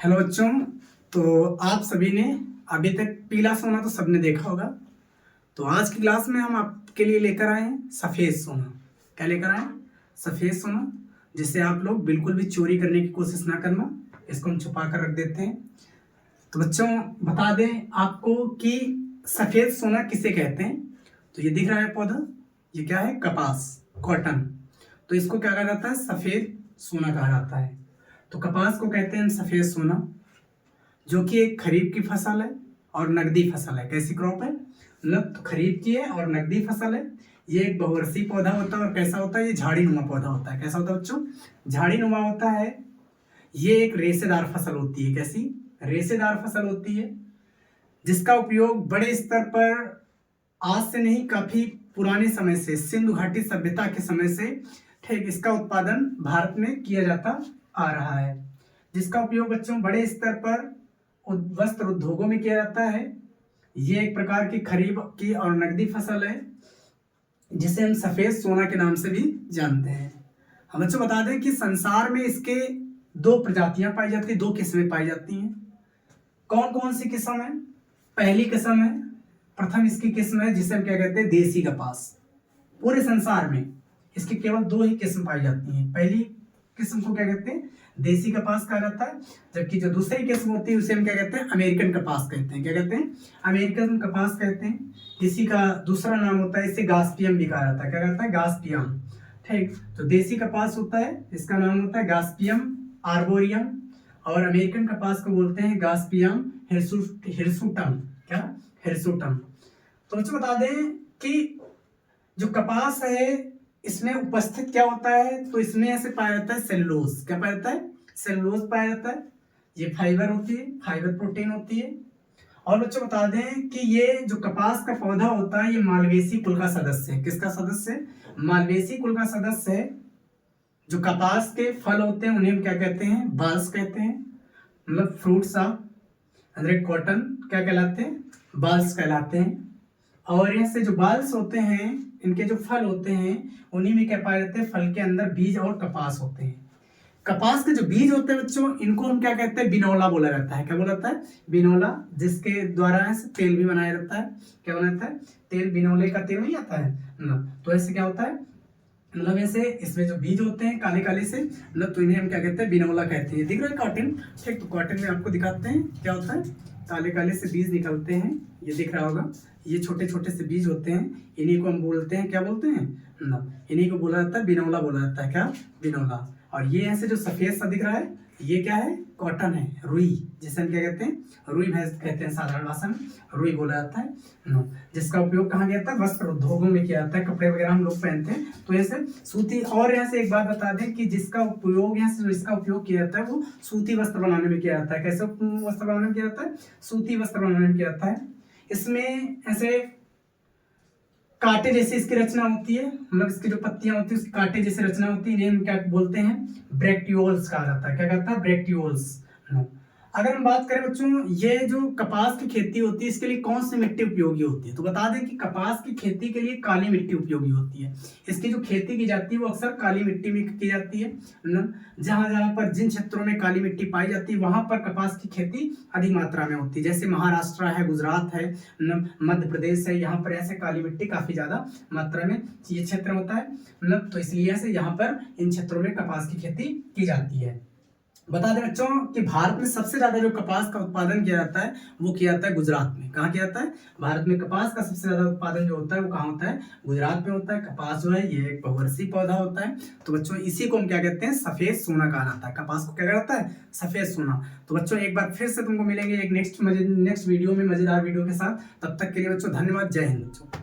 Hello बच्चों। तो आप सभी ने अभी तक पीला सोना तो सबने देखा होगा। तो आज की क्लास में हम आपके लिए लेकर आए हैं सफ़ेद सोना। क्या लेकर आए हैं? सफ़ेद सोना, जिसे आप लोग बिल्कुल भी चोरी करने की कोशिश ना करना। इसको हम छुपा कर रख देते हैं। तो बच्चों बता दें आपको कि सफ़ेद सोना किसे कहते हैं। तो ये दिख रहा है पौधा, ये क्या है? कपास, कॉटन। तो इसको क्या कहा जाता है? सफ़ेद सोना कहा जाता है। तो कपास को कहते हैं हम सफ़ेद सोना, जो कि एक खरीफ की फसल है और नकदी फसल है। कैसी क्रॉप है? मतलब तो खरीफ की है और नकदी फसल है। ये एक बहुवर्षीय पौधा होता है। और कैसा होता है? ये झाड़ी नुमा पौधा होता है। कैसा होता है बच्चों? झाड़ी नुमा होता है। ये एक रेशेदार फसल होती है। कैसी? रेशेदार फसल होती है, जिसका उपयोग बड़े स्तर पर आज से नहीं, काफी पुराने समय से, सिंधु घाटी सभ्यता के समय से ठीक इसका उत्पादन भारत में किया जाता आ रहा है। जिसका उपयोग बच्चों बड़े स्तर पर वस्त्र उद्योगों में किया जाता है। ये एक प्रकार की खरीफ की और नकदी फसल है, जिसे हम सफेद सोना के नाम से भी जानते हैं। हम बच्चों बता दें कि संसार में इसके दो प्रजातियां पाई जाती हैं, दो किस्में पाई जाती हैं। कौन कौन सी किस्म है? पहली किस्म है, प्रथम इसकी किस्म है जिसे हम क्या कहते हैं? देसी कपास। पूरे संसार में इसकी केवल दो ही किस्म पाई जाती हैं। पहली किस्म को क्या कहते हैं? देसी कपास कहा जाता है। जबकि जो दूसरी किस्म होती है उसे हम क्या कहते हैं? अमेरिकन कपास कहते हैं। क्या कहते हैं? अमेरिकन कपास कहते हैं। इसी का दूसरा नाम होता है, इसे गास्पियम भी कहा जाता है। क्या कहता है? गास्पियम। ठीक। तो देसी कपास होता है, इसका नाम होता है गास्पियम आर्बोरियम, और अमेरिकन कपास को बोलते हैं गास्पियम हिरसुटम। क्या? हिरसुटम। तो बच्चों बता दें कि जो कपास है इसमें उपस्थित क्या होता है? तो इसमें ऐसे पाया जाता है सेलुलोज। क्या पाया जाता है? सेलुलोज पाया जाता है। ये फाइबर होती है, फाइबर प्रोटीन होती है। और बच्चों बता दें कि ये जो कपास का पौधा होता है, ये मालवेसी कुल का सदस्य है। किसका सदस्य है? मालवेसी कुल का सदस्य है। जो कपास के फल होते हैं उन्हें हम क्या कहते हैं? बाल्स कहते हैं। मतलब फ्रूट्स ऑफ कॉटन क्या कहलाते हैं? बाल्स कहलाते हैं। और ऐसे जो बाल्स होते हैं, इनके जो फल होते हैं, उन्हीं में क्या पाए जाते हैं? फल के अंदर बीज और कपास होते हैं। कपास के जो बीज होते हैं बच्चों, इनको हम क्या कहते हैं? बिनौला बोला जाता है। क्या बोला जाता है? बिनौला, जिसके द्वारा ऐसे तेल भी बनाया जाता है। क्या बनाता है? तेल। बिनौले का तेल नहीं आता है ना? तो ऐसे क्या होता है, मतलब ऐसे इसमें जो बीज होते हैं काले काले से, मतलब तो इन्हें हम क्या कहते हैं? बिनौला कहते हैं। दिख रहा है कॉटन? ठीक। तो कॉटन में आपको दिखाते हैं क्या होता है। काले काले से बीज निकलते हैं, ये दिख रहा होगा। ये छोटे छोटे से बीज होते हैं, इन्हीं को हम बोलते हैं, क्या बोलते हैं? इन्हीं को बोला जाता है बिनौला, बोला जाता है। क्या? बिनौला। और ये ऐसे जो सफेद सा दिख रहा है, ये क्या है? कॉटन है, रुई, जिसे हम क्या कहते हैं? रुई भैंस कहते हैं साधारण भाषा में, रुई बोला जाता है। जिसका उपयोग कहाँ किया जाता है? वस्त्र उद्योगों में किया जाता है। कपड़े वगैरह हम लोग पहनते हैं तो ऐसे सूती। और यहाँ से एक बात बता दें कि जिसका उपयोग, यहाँ से जो इसका उपयोग किया जाता है वो सूती वस्त्र बनाने में किया जाता है। कैसे वस्त्र बनाने में किया जाता है? सूती वस्त्र बनाने में किया जाता है। इसमें ऐसे कांटे जैसी इसकी रचना होती है, मतलब इसकी जो पत्तियां होती है उसकी कांटे जैसी रचना होती है। इन्हें हम क्या बोलते हैं? ब्रैक्टियोल्स कहा जाता है। क्या कहता है? ब्रैक्टियोल्स। अगर हम बात करें बच्चों, ये जो कपास की खेती होती है इसके लिए कौन सी मिट्टी उपयोगी होती है? तो बता दें कि कपास की खेती के लिए काली मिट्टी उपयोगी होती है। इसकी जो खेती की जाती है वो अक्सर काली मिट्टी में की जाती है। जहां जहां पर, जिन क्षेत्रों में काली मिट्टी पाई जाती है वहां पर कपास की खेती अधिक मात्रा में होती है। जैसे महाराष्ट्र है, गुजरात है, मध्य प्रदेश है, यहाँ पर ऐसे काली मिट्टी काफी ज्यादा मात्रा में ये क्षेत्र होता है। मतलब तो इसलिए ऐसे यहाँ पर इन क्षेत्रों में कपास की खेती की जाती है। बता दें बच्चों कि भारत में सबसे ज्यादा जो कपास का उत्पादन किया जाता है वो किया जाता है गुजरात में। कहाँ किया जाता है? भारत में कपास का सबसे ज्यादा उत्पादन जो होता है वो कहाँ होता है? गुजरात में होता है। कपास जो है ये एक बहुवर्षीय पौधा होता है। तो बच्चों इसी को हम क्या कहते हैं? सफेद सोना कहा जाता है। कपास को क्या कहता है? सफेद सोना। तो बच्चों एक बार फिर से तुमको मिलेंगे एक नेक्स्ट वीडियो में, मजेदार वीडियो के साथ। तब तक के लिए बच्चों धन्यवाद। जय हिंद बच्चों।